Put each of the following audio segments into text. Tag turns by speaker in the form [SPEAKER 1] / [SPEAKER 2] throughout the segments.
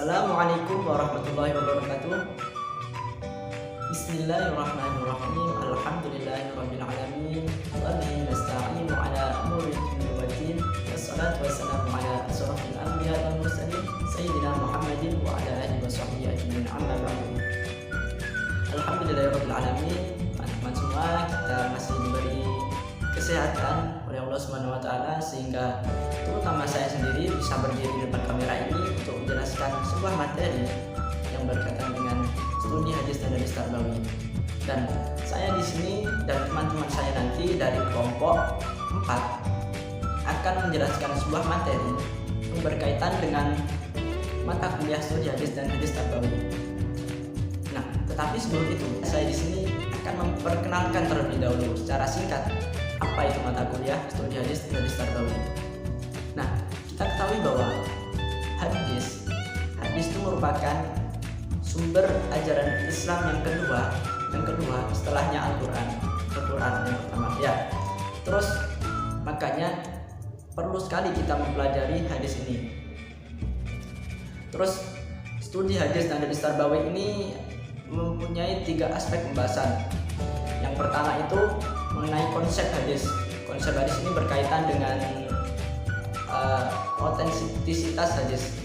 [SPEAKER 1] Assalamualaikum warahmatullahi wabarakatuh. Bismillahirrahmanirrahim. Alhamdulillahirabbil alamin. Wa bihi nasta'inu ala umuri dunya waddin. Wassalatu wassalamu ala asyrofil anbiya'i wal mursalin sayyidina Muhammadin wa ala alihi washabbihi ajmain. Amma ba'du. Alhamdulillahirabbil alamin. Teman-teman semua, kita masih diberi kesehatan oleh Allah Subhanahu wa taala sehingga terutama saya sendiri bisa berdiri di depan kamera ini untuk menjelaskan sebuah materi yang berkaitan dengan studi hadis dan hadis tarbawi. Dan saya di sini dan teman-teman saya nanti dari kelompok 4 akan menjelaskan sebuah materi yang berkaitan dengan mata kuliah studi hadis dan hadis tarbawi. Nah, tetapi sebelum itu saya di sini akan memperkenalkan terlebih dahulu secara singkat apa itu mata kuliah studi hadis dan hadis tarbawi. Nah, kita ketahui bahwa hadis itu merupakan sumber ajaran Islam yang kedua setelahnya Al-Quran yang pertama ya. Terus makanya perlu sekali kita mempelajari hadis ini. Terus studi hadis dan hadis tarbawi ini mempunyai 3 aspek pembahasan. Yang pertama itu mengenai konsep hadis. Konsep hadis ini berkaitan dengan otentisitas hadis,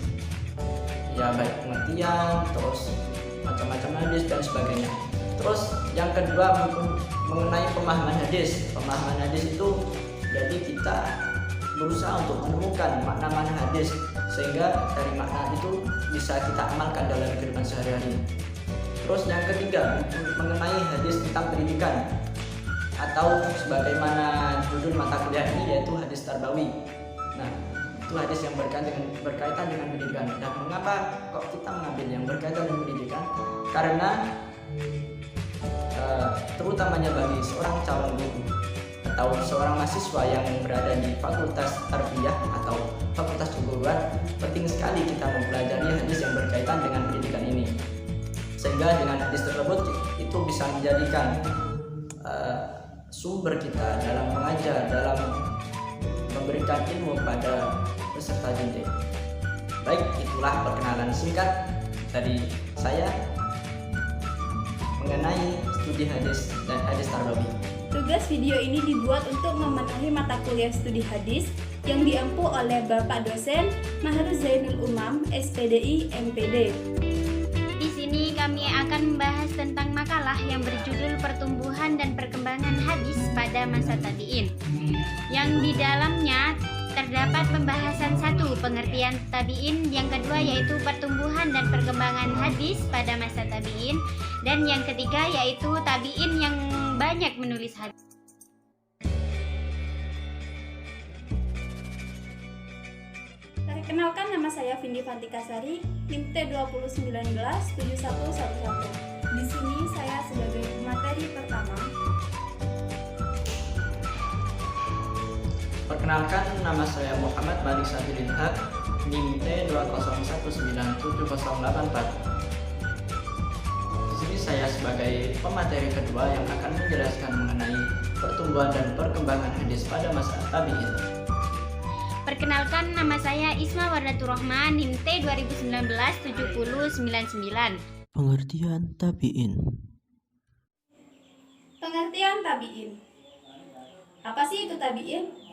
[SPEAKER 1] ya baik pengertian, terus macam-macam hadis dan sebagainya. Terus yang kedua mengenai pemahaman hadis. Pemahaman hadis itu jadi kita berusaha untuk menemukan makna-makna hadis sehingga dari makna itu bisa kita amalkan dalam kehidupan sehari-hari. Terus yang ketiga mengenai hadis tentang pendidikan atau sebagaimana judul mata kuliah ini yaitu hadis tarbawi. Nah, itu hadis yang berkaitan dengan pendidikan. Dan mengapa kok kita mengambil yang berkaitan dengan pendidikan? Karena terutamanya bagi seorang calon guru atau seorang mahasiswa yang berada di fakultas tarbiyah atau fakultas keguruan, penting sekali kita mempelajari hadis yang berkaitan dengan pendidikan ini. Sehingga dengan hadis tersebut itu bisa menjadikan sumber kita dalam mengajar, dalam memberikan ilmu kepada peserta didik. Baik, itulah perkenalan singkat dari saya mengenai studi hadis dan hadis tarbawi.
[SPEAKER 2] Tugas video ini dibuat untuk memenuhi mata kuliah studi hadis yang diempu oleh Bapak dosen Mahruz Zainul Umam, SPDI, MPD.
[SPEAKER 3] Di sini kami akan membahas tentang makalah yang berjudul Pertumbuhan dan Perkembangan Hadis pada Masa Tabi'in, yang di dalamnya terdapat pembahasan 1 pengertian tabi'in, yang kedua yaitu pertumbuhan dan perkembangan hadis pada masa tabi'in, dan yang ketiga yaitu tabi'in yang banyak menulis hadis.
[SPEAKER 2] Perkenalkan, nama saya Vindi Fantikasari, NIM T20197111. Di sini saya sebagai materi pertama.
[SPEAKER 1] Perkenalkan, nama saya Muhammad Malik Sabilin Haq, NIM T201970884. Di sini saya sebagai pemateri kedua yang akan menjelaskan mengenai pertumbuhan dan perkembangan hadis pada masa tabi'in.
[SPEAKER 3] Perkenalkan, nama saya Isma Wardatur Rahman, NIM T20197099.
[SPEAKER 1] Pengertian tabi'in.
[SPEAKER 2] Pengertian tabi'in. Apa sih itu tabi'in?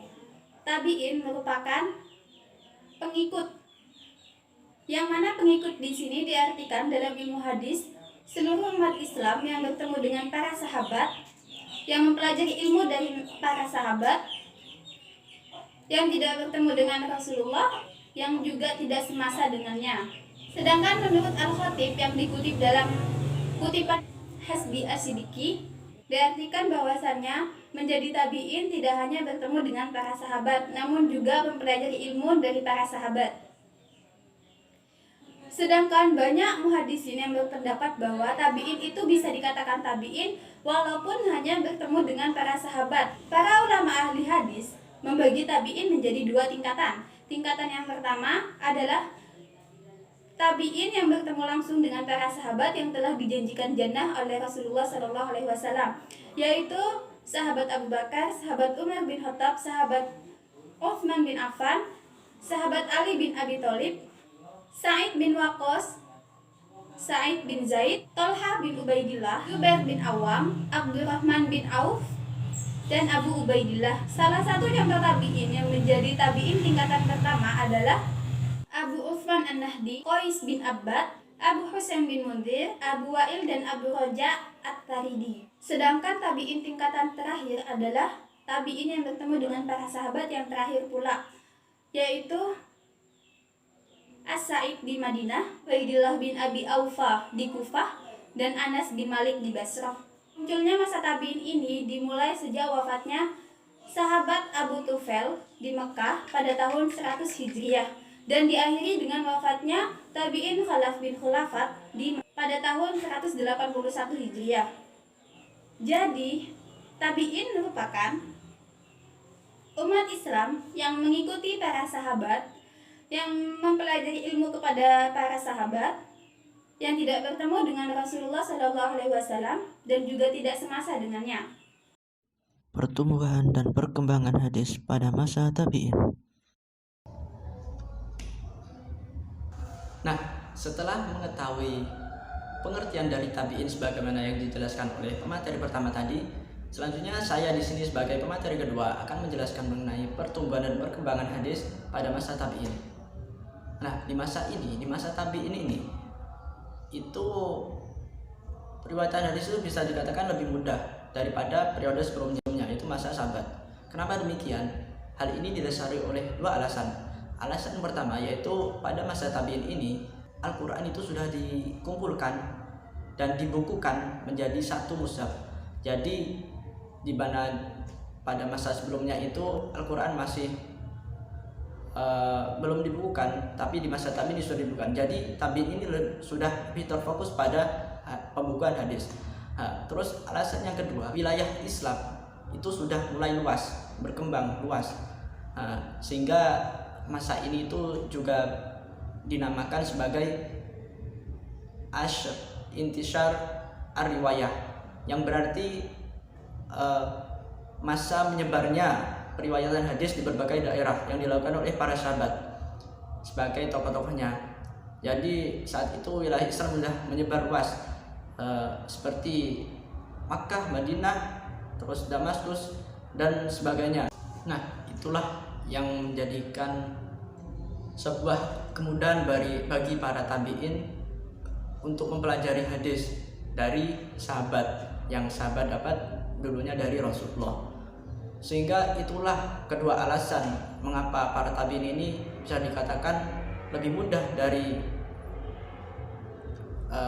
[SPEAKER 2] Tabi'in merupakan pengikut. Yang mana pengikut di sini diartikan dalam ilmu hadis seluruh umat Islam yang bertemu dengan para sahabat, yang mempelajari ilmu dari para sahabat, yang tidak bertemu dengan Rasulullah, yang juga tidak semasa dengannya. Sedangkan menurut Al-Khatib yang dikutip dalam kutipan Hasbi As-Siddiqi, diartikan bahwasannya menjadi tabi'in tidak hanya bertemu dengan para sahabat, namun juga mempelajari ilmu dari para sahabat. Sedangkan banyak muhadisin yang berpendapat bahwa tabi'in itu bisa dikatakan tabi'in walaupun hanya bertemu dengan para sahabat. Para ulama ahli hadis membagi tabi'in menjadi 2 tingkatan. Tingkatan yang pertama adalah tabi'in yang bertemu langsung dengan para sahabat yang telah dijanjikan jannah oleh Rasulullah SAW, yaitu sahabat Abu Bakar, sahabat Umar bin Khattab, sahabat Utsman bin Affan, sahabat Ali bin Abi Thalib, Sa'id bin Waqqas, Sa'id bin Zaid, Tolha bin Ubaidillah, Zubair bin Awam, Abdurrahman bin Auf, dan Abu Ubaidillah. Salah satu contoh tabi'in yang menjadi tabi'in tingkatan pertama adalah Abu Uthman An-Nahdi, Qais bin Abbad, Abu Husain bin Munzir, Abu Wa'il, dan Abu Roja At-Taridi. Sedangkan tabi'in tingkatan terakhir adalah tabi'in yang bertemu dengan para sahabat yang terakhir pula, yaitu As-Sa'id di Madinah, Ubaidillah bin Abi Aufa di Kufah, dan Anas bin Malik di Basrah. Munculnya masa tabi'in ini dimulai sejak wafatnya sahabat Abu Tufail di Mekah pada tahun 100 Hijriah dan diakhiri dengan wafatnya tabi'in Khalaf bin Khulafat pada tahun 181 Hijriah. Jadi, tabi'in merupakan umat Islam yang mengikuti para sahabat, yang mempelajari ilmu kepada para sahabat, yang tidak bertemu dengan Rasulullah SAW dan juga tidak semasa dengannya.
[SPEAKER 1] Pertumbuhan dan perkembangan hadis pada masa tabi'in. Nah, setelah mengetahui pengertian dari tabi'in sebagaimana yang dijelaskan oleh pemateri pertama tadi, selanjutnya saya di sini sebagai pemateri kedua akan menjelaskan mengenai pertumbuhan dan perkembangan hadis pada masa tabi'in. Nah, di masa tabi'in ini itu periwayatan hadis itu bisa dikatakan lebih mudah daripada periode sebelumnya, yaitu masa sahabat. Kenapa demikian? Hal ini didasari oleh dua alasan. Alasan pertama yaitu pada masa tabi'in ini Al-Quran itu sudah dikumpulkan dan dibukukan menjadi satu mushaf. Jadi di mana pada masa sebelumnya itu Al-Quran masih belum dibukukan, tapi di masa tabi'in sudah dibukukan. Jadi tabi'in ini sudah lebih terfokus pada pembukuan hadis. Terus alasan yang kedua, wilayah Islam itu sudah mulai luas, berkembang luas, sehingga masa ini itu juga dinamakan sebagai intishar ar-riwayah, yang berarti masa menyebarnya periwayatan hadis di berbagai daerah yang dilakukan oleh para sahabat sebagai tokoh-tokohnya. Jadi saat itu wilayah Islam sudah menyebar luas, seperti Makkah, Madinah, terus Damaskus dan sebagainya. Nah, itulah yang menjadikan sebuah kemudahan bagi para tabi'in untuk mempelajari hadis dari sahabat yang sahabat dapat dulunya dari Rasulullah. Sehingga itulah kedua alasan mengapa para tabi'in ini bisa dikatakan lebih mudah dari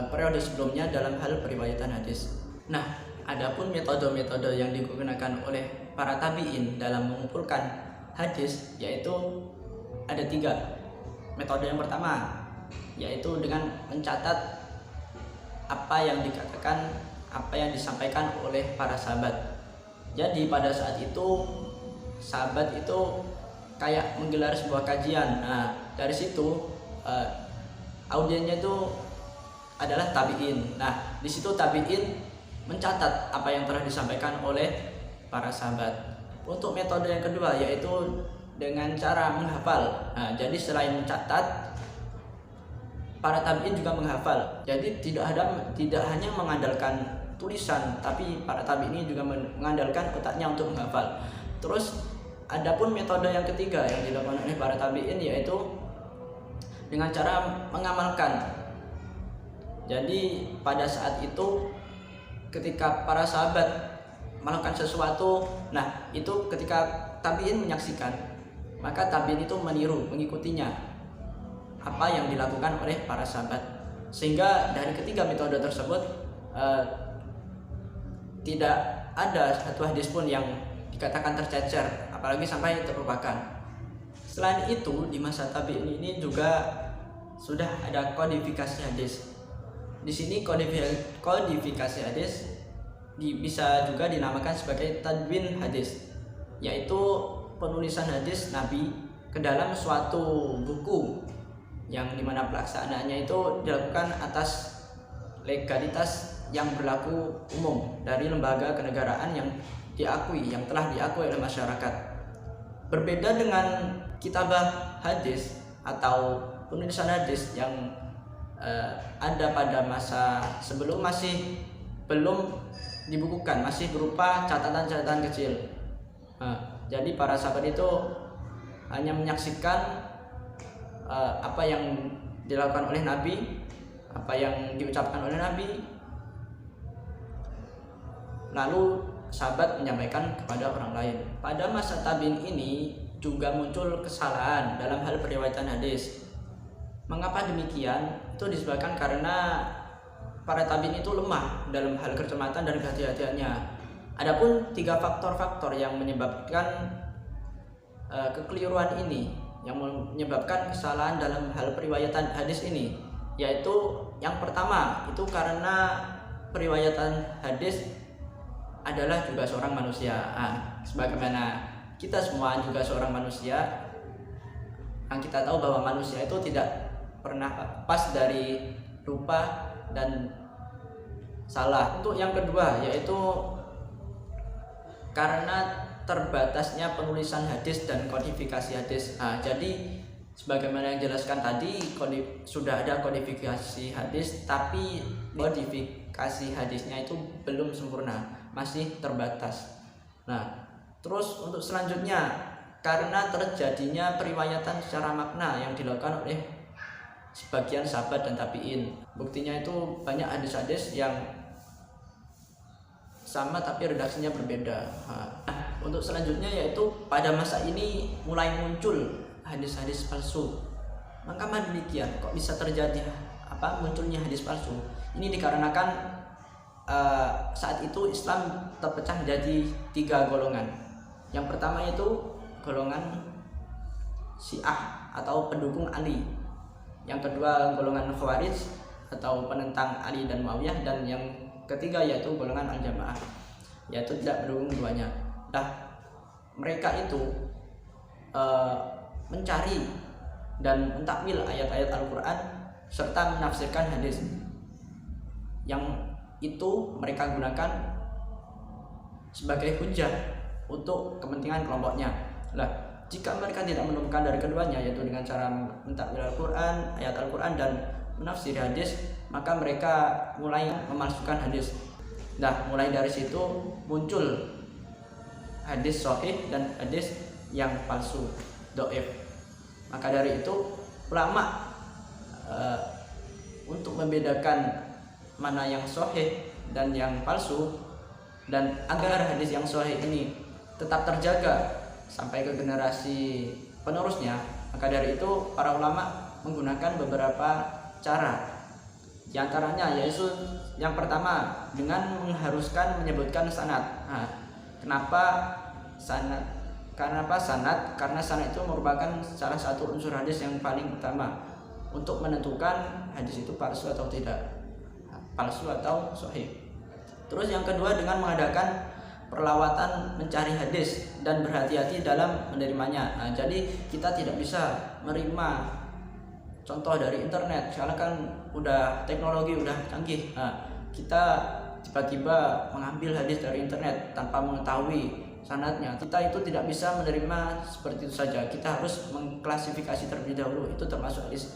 [SPEAKER 1] periode sebelumnya dalam hal periwayatan hadis. Nah, adapun metode-metode yang digunakan oleh para tabi'in dalam mengumpulkan hadis yaitu ada 3. Metode yang pertama yaitu dengan mencatat apa yang dikatakan, apa yang disampaikan oleh para sahabat. Jadi pada saat itu sahabat itu kayak menggelar sebuah kajian. Nah, dari situ audiennya itu adalah tabi'in. Nah, di situ tabi'in mencatat apa yang telah disampaikan oleh para sahabat. Untuk metode yang kedua yaitu dengan cara menghafal. Nah, jadi selain mencatat, para tabi'in juga menghafal. Jadi tidak hanya mengandalkan tulisan, tapi para tabi'in ini juga mengandalkan otaknya untuk menghafal. Terus adapun metode yang ketiga yang dilakukan oleh para tabi'in yaitu dengan cara mengamalkan. Jadi pada saat itu ketika para sahabat melakukan sesuatu, nah itu ketika tabi'in menyaksikan, maka tabi'in itu meniru, mengikutinya apa yang dilakukan oleh para sahabat. Sehingga dari ketiga metode tersebut tidak ada satu hadis pun yang dikatakan tercecer, apalagi sampai terlupakan. Selain itu, di masa tabi'in ini juga sudah ada kodifikasi hadis. Di sini kodifikasi hadis bisa juga dinamakan sebagai tadwin hadis, yaitu penulisan hadis Nabi ke dalam suatu buku yang dimana pelaksanaannya itu dilakukan atas legalitas yang berlaku umum dari lembaga kenegaraan yang telah diakui oleh masyarakat. Berbeda dengan kitabah hadis atau penulisan hadis yang ada pada masa sebelum masih belum dibukukan, masih berupa catatan-catatan kecil. Jadi para sahabat itu hanya menyaksikan apa yang dilakukan oleh Nabi, apa yang diucapkan oleh Nabi, lalu sahabat menyampaikan kepada orang lain. Pada masa tabi'in ini juga muncul kesalahan dalam hal periwayatan hadis. Mengapa demikian? Itu disebabkan karena para tabi'in itu lemah dalam hal kecermatan dan kehati-hatiannya. Adapun 3 faktor-faktor yang menyebabkan kekeliruan ini, yang menyebabkan kesalahan dalam hal periwayatan hadis ini, yaitu yang pertama itu karena periwayatan hadis adalah juga seorang manusia. Sebagaimana kita semua juga seorang manusia, yang kita tahu bahwa manusia itu tidak pernah lepas dari lupa dan salah. Untuk yang kedua yaitu karena terbatasnya penulisan hadis dan kodifikasi hadis. Jadi sebagaimana yang dijelaskan tadi, sudah ada kodifikasi hadis, tapi kodifikasi hadisnya itu belum sempurna, masih terbatas. Terus untuk selanjutnya, karena terjadinya periwayatan secara makna yang dilakukan oleh sebagian sahabat dan tabi'in. Buktinya itu banyak hadis-hadis yang sama tapi redaksinya berbeda. Untuk selanjutnya yaitu pada masa ini mulai muncul hadis-hadis palsu. Mengapa demikian? Kok bisa terjadi munculnya hadis palsu? Ini dikarenakan saat itu Islam terpecah menjadi 3 golongan. Yang pertama itu golongan Syiah atau pendukung Ali. Yang kedua golongan Khawarij atau penentang Ali dan Muawiyah, dan yang ketiga yaitu golongan Al-Jamaah, yaitu tidak mendukung keduanya. Mereka itu mencari dan mentakwil ayat-ayat Al-Quran serta menafsirkan hadis, yang itu mereka gunakan sebagai hujah untuk kepentingan kelompoknya. Jika mereka tidak menemukan dari keduanya, yaitu dengan cara mentakwil Al-Quran, ayat Al-Quran dan menafsir hadis, maka mereka mulai memalsukan hadis. Mulai dari situ muncul hadis sahih dan hadis yang palsu, dhaif. Maka dari itu ulama untuk membedakan mana yang sahih dan yang palsu, dan agar hadis yang sahih ini tetap terjaga sampai ke generasi penerusnya, maka dari itu para ulama menggunakan beberapa cara. Di antaranya yaitu yang pertama dengan mengharuskan menyebutkan sanad. Kenapa sanad? Karena sanad? Karena sanad itu merupakan salah satu unsur hadis yang paling utama untuk menentukan hadis itu palsu atau tidak, palsu atau sahih. Terus yang kedua dengan mengadakan perlawatan mencari hadis dan berhati-hati dalam menerimanya. Jadi kita tidak bisa menerima contoh dari internet. Sekarang kan udah teknologi udah canggih. Kita tiba-tiba mengambil hadis dari internet tanpa mengetahui sanadnya. Kita itu tidak bisa menerima seperti itu saja. Kita harus mengklasifikasi terlebih dahulu, itu termasuk hadis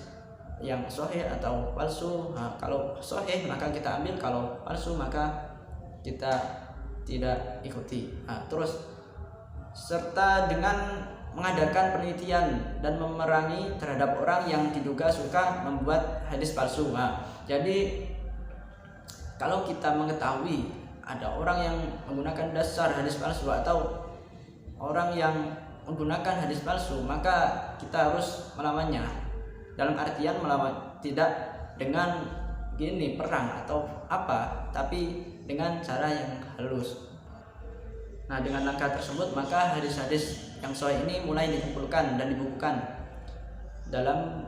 [SPEAKER 1] yang sahih atau palsu. Kalau sahih maka kita ambil, kalau palsu maka kita tidak ikuti. Terus serta dengan mengadakan penelitian dan memerangi terhadap orang yang diduga suka membuat hadis palsu. Jadi kalau kita mengetahui ada orang yang menggunakan dasar hadis palsu atau orang yang menggunakan hadis palsu, maka kita harus melawannya. Dalam artian melawan tidak dengan gini perang atau apa, tapi dengan cara yang halus. Dengan langkah tersebut maka hadis-hadis yang sahih ini mulai dikumpulkan dan dibukukan dalam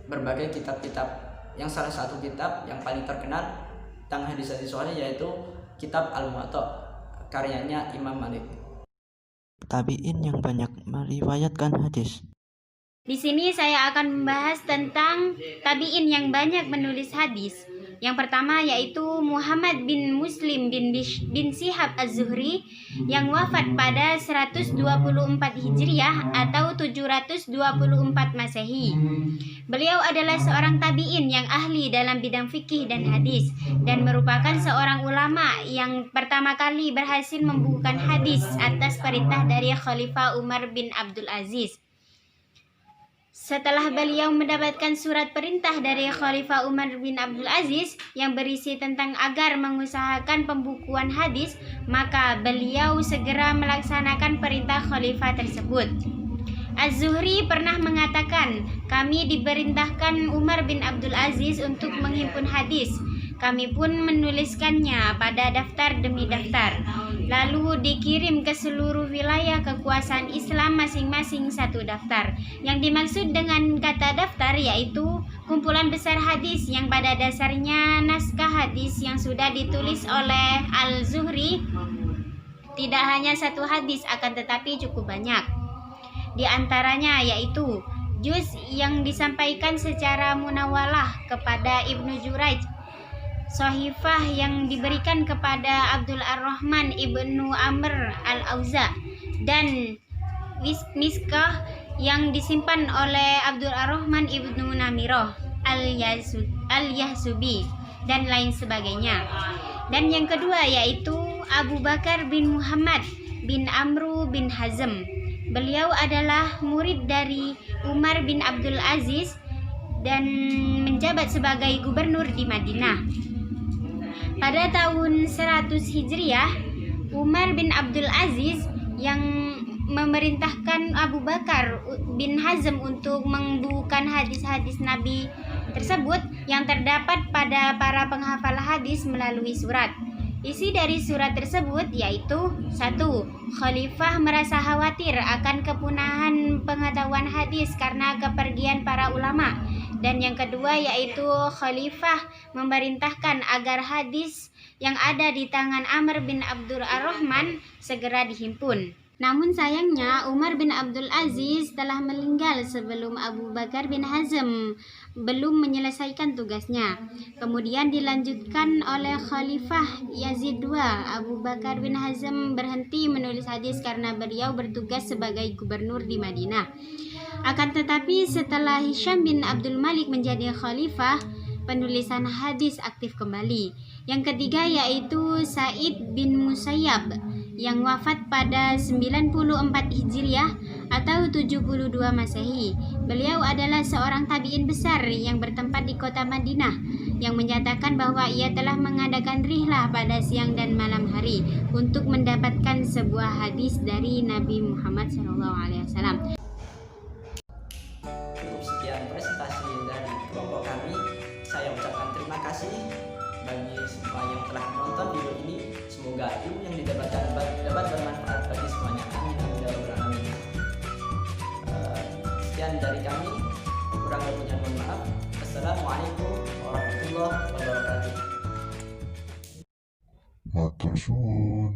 [SPEAKER 1] berbagai kitab-kitab. Yang salah satu kitab yang paling terkenal tentang hadis-hadis sahih yaitu kitab Al-Muwatta karyanya Imam Malik.
[SPEAKER 4] Tabi'in yang banyak meriwayatkan hadis.
[SPEAKER 3] Di sini saya akan membahas tentang tabi'in yang banyak menulis hadis. Yang pertama yaitu Muhammad bin Muslim bin Syihab Az-Zuhri yang wafat pada 124 Hijriah atau 724 Masehi. Beliau adalah seorang tabi'in yang ahli dalam bidang fikih dan hadis dan merupakan seorang ulama yang pertama kali berhasil membukukan hadis atas perintah dari Khalifah Umar bin Abdul Aziz. Setelah beliau mendapatkan surat perintah dari Khalifah Umar bin Abdul Aziz yang berisi tentang agar mengusahakan pembukuan hadis, maka beliau segera melaksanakan perintah khalifah tersebut. Az-Zuhri pernah mengatakan, kami diperintahkan Umar bin Abdul Aziz untuk menghimpun hadis. Kami pun menuliskannya pada daftar demi daftar, lalu dikirim ke seluruh wilayah kekuasaan Islam masing-masing satu daftar. Yang dimaksud dengan kata daftar yaitu kumpulan besar hadis yang pada dasarnya naskah hadis yang sudah ditulis oleh Al-Zuhri tidak hanya satu hadis akan tetapi cukup banyak. Di antaranya yaitu juz yang disampaikan secara munawalah kepada Ibnu Jurayj, Sohifah yang diberikan kepada Abdul Ar-Rahman ibnu Amr al-Auza, dan Miskah yang disimpan oleh Abdul Ar-Rahman ibnu Namiroh al-Yahsubi, dan lain sebagainya. Dan yang kedua yaitu Abu Bakar bin Muhammad bin Amru bin Hazm. Beliau adalah murid dari Umar bin Abdul Aziz dan menjabat sebagai gubernur di Madinah. Pada tahun 100 Hijriah, Umar bin Abdul Aziz yang memerintahkan Abu Bakar bin Hazm untuk membukukan hadis-hadis Nabi tersebut yang terdapat pada para penghafal hadis melalui surat. Isi dari surat tersebut yaitu 1. Khalifah merasa khawatir akan kepunahan pengetahuan hadis karena kepergian para ulama. Dan yang kedua yaitu Khalifah memerintahkan agar hadis yang ada di tangan Amr bin Abdul Ar-Rahman segera dihimpun. Namun sayangnya Umar bin Abdul Aziz telah meninggal sebelum Abu Bakar bin Hazm belum menyelesaikan tugasnya. Kemudian dilanjutkan oleh Khalifah Yazid II. Abu Bakar bin Hazm berhenti menulis hadis karena beliau bertugas sebagai gubernur di Madinah. Akan tetapi setelah Hisham bin Abdul Malik menjadi khalifah, penulisan hadis aktif kembali. Yang ketiga yaitu Sa'id bin Musayyab yang wafat pada 94 Hijriah atau 72 Masehi. Beliau adalah seorang tabi'in besar yang bertempat di kota Madinah yang menyatakan bahwa ia telah mengadakan rihlah pada siang dan malam hari untuk mendapatkan sebuah hadis dari Nabi Muhammad SAW.
[SPEAKER 1] Cukup sekian presentasi dari kelompok kami. Saya ucapkan terima kasih bagi semua yang telah menonton video ini. Semoga ilmu yang didapatkan dapat bermanfaat bagi semuanya. Amin amin ya rabbal alamin. Sekian dari kami. Kurang lebihnya mohon maaf. Assalamualaikum warahmatullahi wabarakatuh.
[SPEAKER 5] Matur suwun.